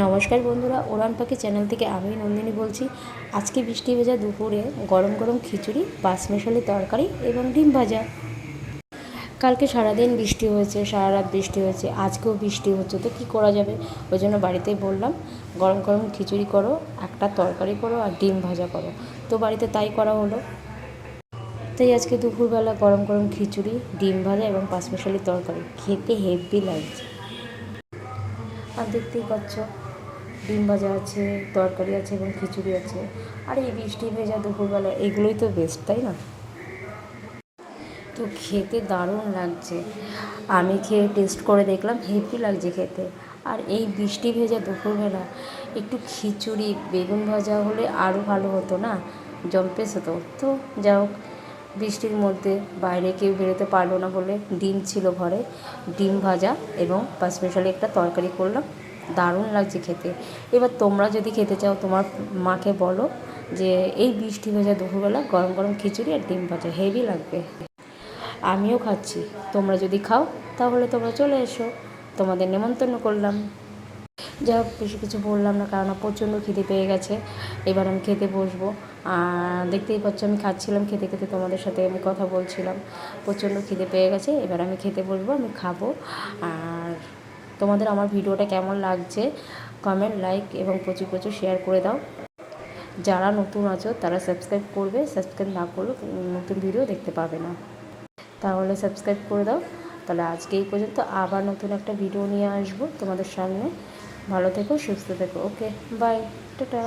নমস্কার বন্ধুরা, উড়ান পাখি চ্যানেল থেকে আমি নন্দিনী বলছি। আজকে বৃষ্টি ভেজা দুপুরে গরম গরম খিচুড়ি, পাঁচমেশালি তরকারি এবং ডিম ভাজা। কালকে সারাদিন বৃষ্টি হয়েছে, সারা রাত বৃষ্টি হয়েছে, আজকেও বৃষ্টি হচ্ছে, তো কী করা যাবে? ওই জন্য বাড়িতেই বললাম গরম গরম খিচুড়ি করো, একটা তরকারি করো আর ডিম ভাজা করো। তো বাড়িতে তাই করা হলো। তাই আজকে দুপুরবেলা গরম গরম খিচুড়ি, ডিম ভাজা এবং পাঁচমেশালি তরকারি খেতে হেভি লাগছে। আর দেখতেই পাচ্ছ, ডিম ভাজা আছে, তরকারি আছে এবং খিচুড়ি আছে। আর এই বৃষ্টি ভেজা দুপুরবেলা এগুলোই তো বেস্ট, তাই না? তো খেতে দারুণ লাগছে। আমি খেয়ে টেস্ট করে দেখলাম, হেভি লাগছে খেতে। আর এই বৃষ্টি ভেজা দুপুরবেলা একটু খিচুড়ি, বেগুন ভাজা হলে আরও ভালো হতো না? জম্পেস হতো। তো যাই হোক, বৃষ্টির মধ্যে বাইরে কেউ বেরোতে পারলো না বলে ডিম ছিল ঘরে, ডিম ভাজা এবং পাঁচমিশালি একটা তরকারি করলাম। দারুণ লাগছে খেতে। এবার তোমরা যদি খেতে চাও, তোমার মাকে বলো যে এই বৃষ্টি ভেজা দুপুরবেলা গরম গরম খিচুড়ি আর ডিম ভাজা হেভি লাগবে। আমিও খাচ্ছি, তোমরা যদি খাও তাহলে তোমরা চলে এসো, তোমাদের নেমন্তন্ন করলাম। যাই হোক, বেশি কিছু বললাম না, কারণ প্রচণ্ড খিদে পেয়ে গেছে। এবার আমি খেতে বসবো। আর দেখতেই পাচ্ছ, আমি খাচ্ছিলাম, খেতে খেতে তোমাদের সাথে আমি কথা বলছিলাম। প্রচণ্ড খিদে পেয়ে গেছে, এবার আমি খেতে বসবো, আমি খাবো। আর তোমাদের আমার ভিডিওটা কেমন লাগছে কমেন্ট, লাইক এবং প্রচুর প্রচুর শেয়ার করে দাও। যারা নতুন আছো তারা সাবস্ক্রাইব করবে, সাবস্ক্রাইব না করলে নতুন ভিডিও দেখতে পাবে না। তাহলে সাবস্ক্রাইব করে দাও। তাহলে আজকে এই পর্যন্ত, আবার নতুন একটা ভিডিও নিয়ে আসবো তোমাদের সামনে। ভালো থেকো, সুস্থ থেকো। ওকে, বাই, টাটা।